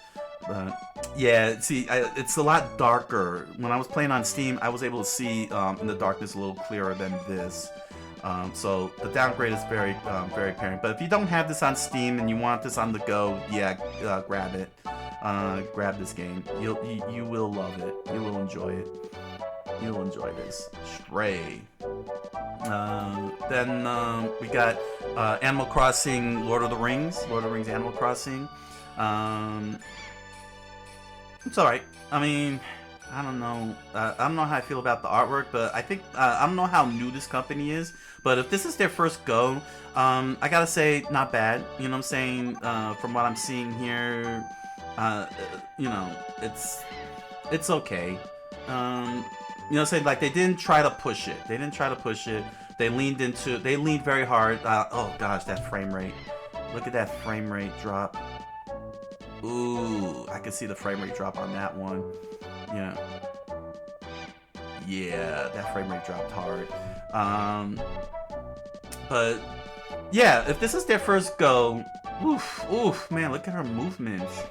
Yeah, see, it's a lot darker. When I was playing on Steam, I was able to see in the darkness a little clearer than this. So the downgrade is very, very apparent. But if you don't have this on Steam and you want this on the go, yeah, grab it. Grab this game. You will love it. You will enjoy it. You'll enjoy this. Stray. Then we got Animal Crossing Lord of the Rings. Lord of the Rings Animal Crossing. It's alright. I mean, I don't know. I don't know how I feel about the artwork, but I think I don't know how new this company is. But if this is their first go, I gotta say, not bad. You know what I'm saying? From what I'm seeing here, you know, it's okay. You know what I'm saying? Like, they didn't try to push it. They didn't try to push it. They leaned very hard. Oh gosh, that frame rate. Look at that frame rate drop. Ooh, I can see the frame rate drop on that one. Yeah. Yeah, that frame rate dropped hard. But yeah, if this is their first go, oof, man, look at her movements.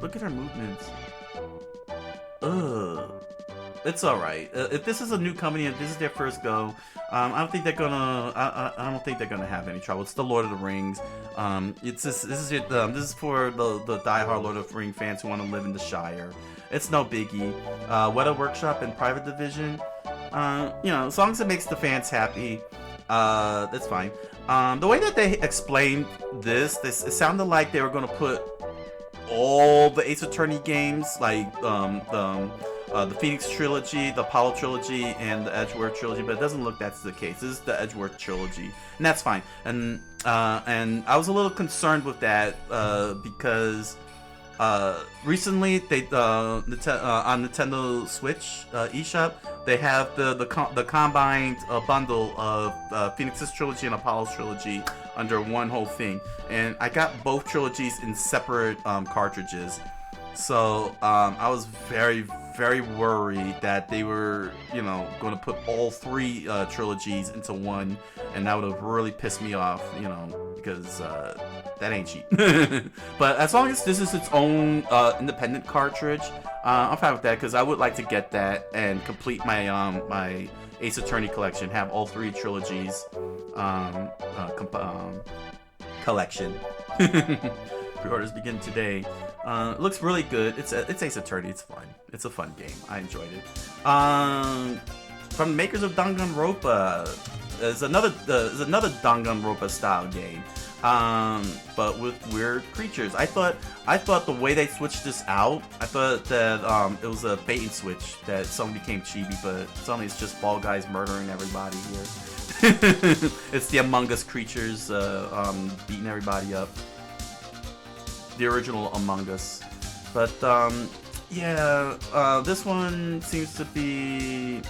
Look at her movements. Ugh. It's alright. If this is a new company and this is their first go, I don't think they're gonna. I don't think they're gonna have any trouble. It's the Lord of the Rings. This is for the diehard Lord of the Rings fans who want to live in the Shire. It's no biggie. Weta Workshop and Private Division. You know, as long as it makes the fans happy, that's fine. The way that they explained this, it sounded like they were gonna put all the Ace Attorney games, like the Phoenix Trilogy, the Apollo Trilogy, and the Edgeworth Trilogy, but it doesn't look that's the case. This is the Edgeworth Trilogy, and that's fine. And I was a little concerned with that because recently they on Nintendo Switch eShop, they have the combined bundle of Phoenix's Trilogy and Apollo's Trilogy under one whole thing, and I got both trilogies in separate cartridges. So I was very, very worried that they were, you know, going to put all three trilogies into one, and that would have really pissed me off, you know, because that ain't cheap. But as long as this is its own independent cartridge, I'm fine with that, because I would like to get that and complete my my Ace Attorney collection, have all three trilogies collection. Pre-orders begin today. It looks really good. It's Ace Attorney. It's fun. It's a fun game. I enjoyed it. From the makers of Danganronpa, there's another Danganronpa style game, but with weird creatures. I thought the way they switched this out, I thought that it was a bait and switch, that something became chibi, but suddenly it's just Fall Guys murdering everybody here. It's the Among Us creatures beating everybody up. The original Among Us. But yeah, this one seems to be,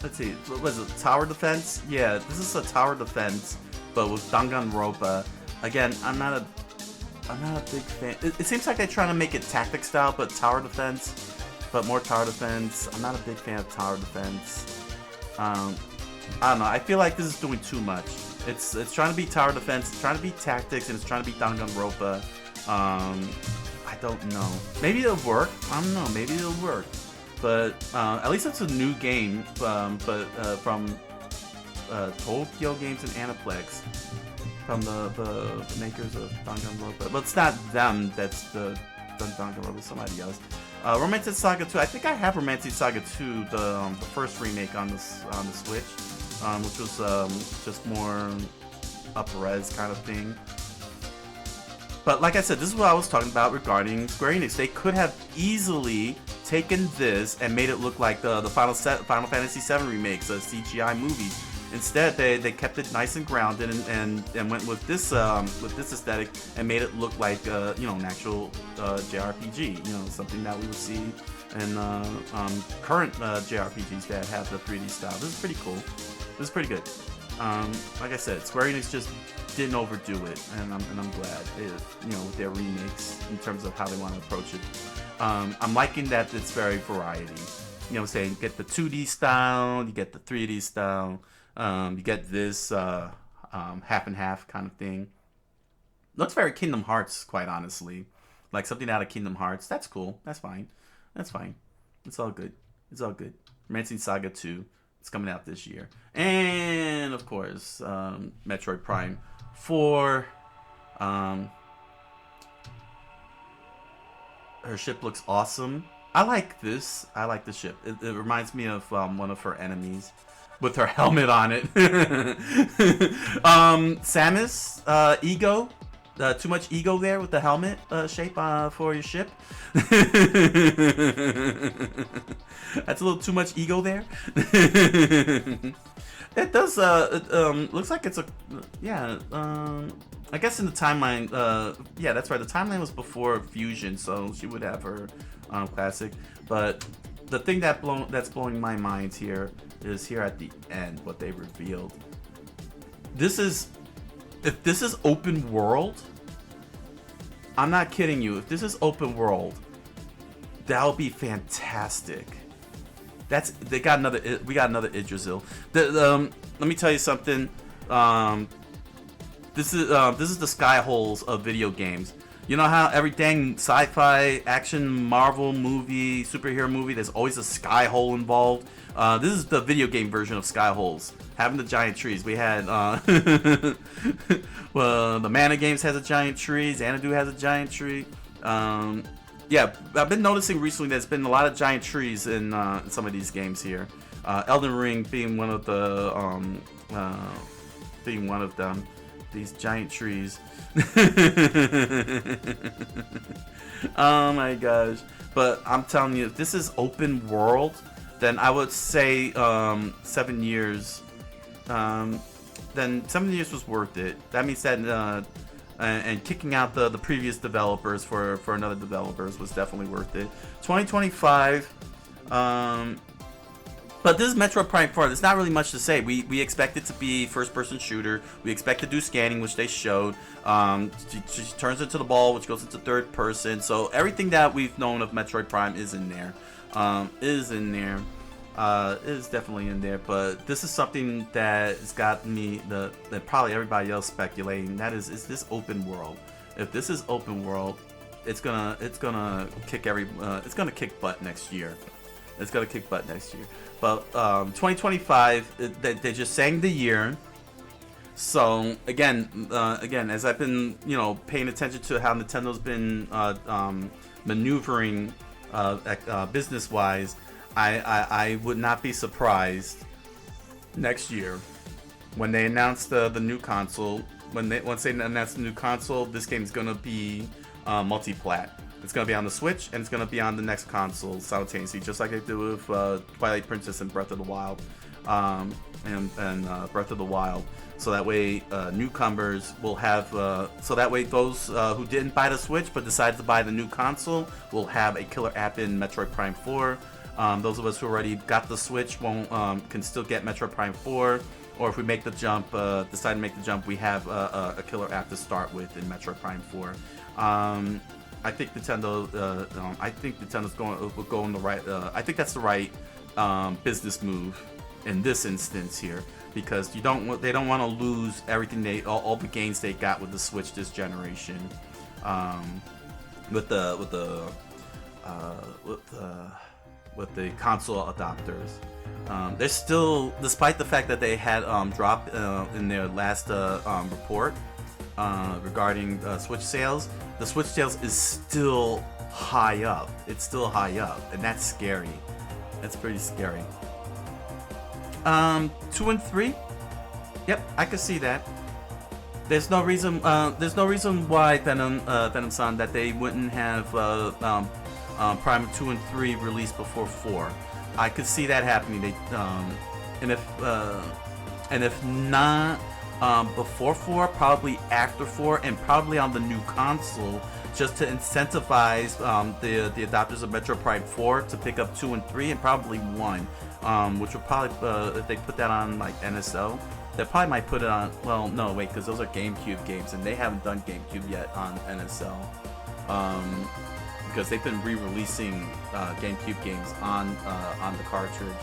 let's see, what was it, tower defense? Yeah, this is a tower defense, but with Danganronpa. Again, I'm not a big fan. It seems like they're trying to make it tactic style, but tower defense, but more tower defense. I'm not a big fan of tower defense. I don't know, I feel like this is doing too much. It's trying to be tower defense, it's trying to be tactics, and it's trying to be Danganronpa. I don't know. Maybe it'll work. I don't know. Maybe it'll work. But at least it's a new game. From Tokyo Games and Aniplex, from the makers of Danganronpa. But it's not them that's the Danganronpa. Somebody else. Romantic Saga 2. I think I have Romantic Saga 2, the first remake on the Switch. Which was just more up-res kind of thing. But like I said, this is what I was talking about regarding Square Enix. They could have easily taken this and made it look like the Final Fantasy VII remakes, CGI movies. Instead, they kept it nice and grounded and went with this aesthetic and made it look like you know, an actual JRPG. You know, something that we would see in current JRPGs that have the 3D style. This is pretty cool. This is pretty good. Like I said, Square Enix just didn't overdo it, and I'm glad with their remakes in terms of how they want to approach it. I'm liking that it's very variety. Saying, you get the 2D style, you get the 3D style, you get this half and half kind of thing. Looks very Kingdom Hearts, quite honestly, like something out of Kingdom Hearts. That's cool. That's fine. That's fine. It's all good. It's all good. Romancing Saga 2. It's coming out this year. And, of course, Metroid Prime 4. Her ship looks awesome. I like this. I like the ship. It reminds me of one of her enemies with her helmet on it. Samus, ego. Too much ego there with the helmet shape for your ship. That's a little too much ego there. It does. Looks like it's a. Yeah. I guess in the timeline. Yeah, that's right. The timeline was before Fusion, so she would have her classic. But the thing that's blowing my mind here is here at the end what they revealed. If this is open world, I'm not kidding you. If this is open world, that'll be fantastic. We got another Yggdrasil. Let me tell you something. This is the sky holes of video games. You know how every dang sci-fi, action, Marvel movie, superhero movie, there's always a sky hole involved. This is the video game version of sky holes. Having the giant trees. We had well, the Mana games has a giant tree. Xanadu has a giant tree. Yeah, I've been noticing recently there's been a lot of giant trees in some of these games here. Elden Ring being one of them. These giant trees. Oh my gosh. But I'm telling you, if this is open world, then I would say 7 years. Then 7 years was worth it. That means that and kicking out the previous developers for another developers was definitely worth it. 2025. But this is Metroid Prime 4. There's not really much to say. We expect it to be first-person shooter. We expect to do scanning, which they showed. She turns into the ball, which goes into third person. So everything that we've known of Metroid Prime is in there. Is definitely in there. But this is something that has got me, that probably everybody else speculating. That is this open world? If this is open world, it's gonna kick it's gonna kick butt next year. It's gonna kick butt next year. But 2025, they're just saying the year. So again, as I've been, paying attention to how Nintendo's been maneuvering business-wise, I would not be surprised next year when they announce the new console. Once they announce the new console, this game's gonna be multi-plat. It's going to be on the Switch, and it's going to be on the next console simultaneously, just like they do with Twilight Princess and Breath of the Wild, and Breath of the Wild. So that way, newcomers will have. So that way, those who didn't buy the Switch but decided to buy the new console will have a killer app in Metroid Prime 4. Those of us who already got the Switch can still get Metroid Prime 4. Or if we make the jump, decide to make the jump, we have a killer app to start with in Metroid Prime 4. I think Nintendo's going the right. I think that's the right business move in this instance here, because they don't want to lose everything all the gains they got with the Switch this generation, with the console adopters. They're still, despite the fact that they had dropped in their last report regarding Switch sales. The Switch sales is still high up. It's still high up, and that's scary. That's pretty scary. 2 and 3. Yep, I could see that. There's no reason. There's no reason why Venom-san, that they wouldn't have Prime 2 and 3 released before 4. I could see that happening. And if not. Before 4, probably after 4, and probably on the new console, just to incentivize the adopters of Metroid Prime 4 to pick up 2 and 3, and probably 1, which would probably, if they put that on like NSO They probably might put it on. Well, no, wait, because those are GameCube games, and they haven't done GameCube yet on NSL. Because they've been re-releasing GameCube games on the cartridge.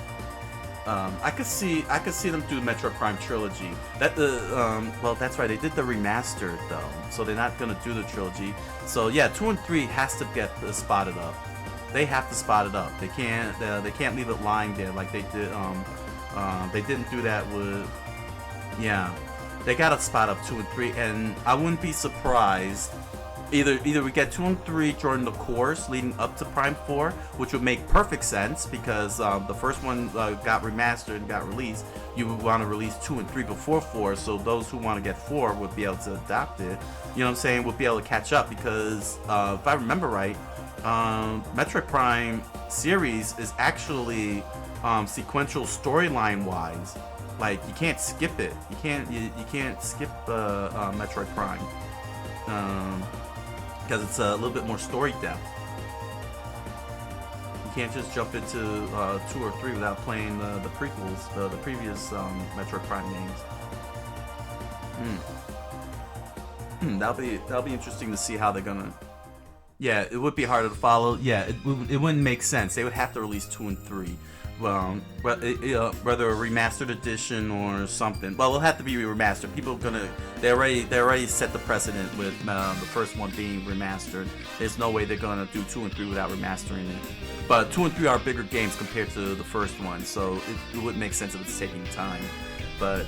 I could see them do Metroid Prime Trilogy. Well, that's right. They did the remastered though, so they're not gonna do the trilogy. So yeah, 2 and 3 has to get spotted up. They have to spot it up. They can't leave it lying there like they did. They didn't do that with. Yeah, they gotta spot up 2 and 3, and I wouldn't be surprised. Either we get 2 and 3 during the course leading up to Prime 4, which would make perfect sense because the first one got remastered and got released. You would want to release 2 and 3 before 4, so those who want to get 4 would be able to adopt it. You know what I'm saying? Would be able to catch up because if I remember right, Metroid Prime series is actually sequential storyline wise. Like you can't skip it. You can't skip Metroid Prime. Because it's a little bit more story depth. You can't just jump into 2 or 3 without playing the prequels, the previous Metroid Prime games. That'll be interesting to see how they're gonna. Yeah, it would be harder to follow. Yeah, it wouldn't make sense. They would have to release 2 and 3. Whether a remastered edition or something. Well, it'll have to be remastered. People are gonna. They already set the precedent with the first one being remastered. There's no way they're gonna do 2 and 3 without remastering it. But 2 and 3 are bigger games compared to the first one, so it wouldn't make sense if it's taking time. But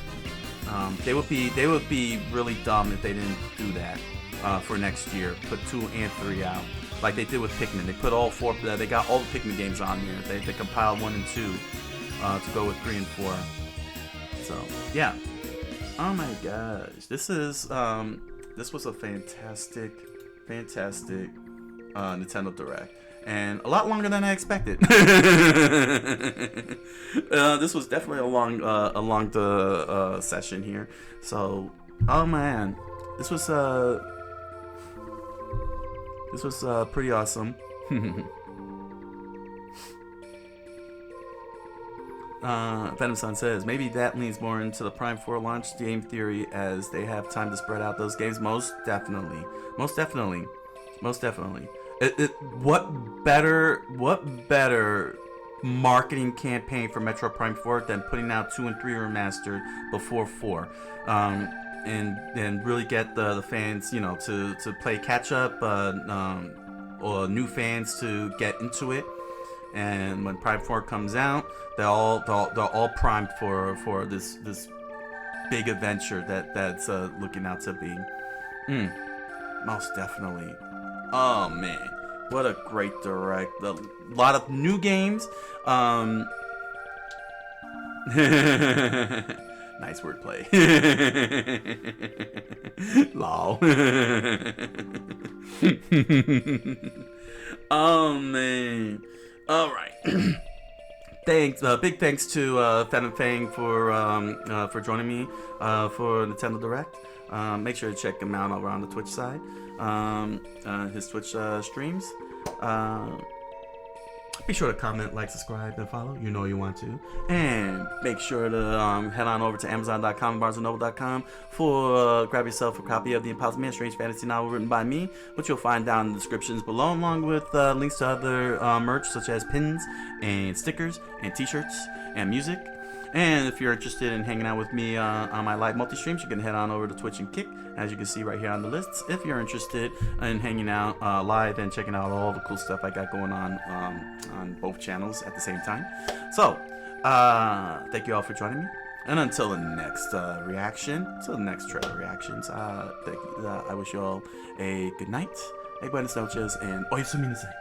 they would be really dumb if they didn't do that for next year. Put 2 and 3 out. Like they did with Pikmin. They put all 4. They got all the Pikmin games on here. They compiled 1 and 2 to go with 3 and 4. So yeah. Oh my gosh, this was a fantastic Nintendo Direct, and a lot longer than I expected. This was definitely a long session here. So oh man, this was pretty awesome. Venom Sun says maybe that leans more into the Prime 4 launch game theory as they have time to spread out those games. Most definitely. What better marketing campaign for Metroid Prime 4 than putting out 2 and 3 remastered before 4? And really get the fans, you know, to play catch up, or new fans to get into it. And when Prime 4 comes out, they're all primed for this big adventure that's looking out to be. Most definitely. Oh man, what a great direct! A lot of new games. Nice wordplay. Lol. Oh man. All right. Thanks. Big thanks to Fan and Fang for joining me for Nintendo Direct. Make sure to check him out over on the Twitch side. His Twitch streams. Be sure to comment, like, subscribe, and follow. You know you want to. And make sure to head on over to Amazon.com and BarnesandNoble.com for grab yourself a copy of The Impossible Man, strange fantasy novel written by me, which you'll find down in the descriptions below, along with links to other merch such as pins and stickers and t-shirts and music. And if you're interested in hanging out with me on my live multi-streams, you can head on over to Twitch and Kick, as you can see right here on the lists, if you're interested in hanging out live and checking out all the cool stuff I got going on both channels at the same time. So, thank you all for joining me. And until the next trailer reactions, I wish you all a good night, a buenas noches, and oyasuminasai.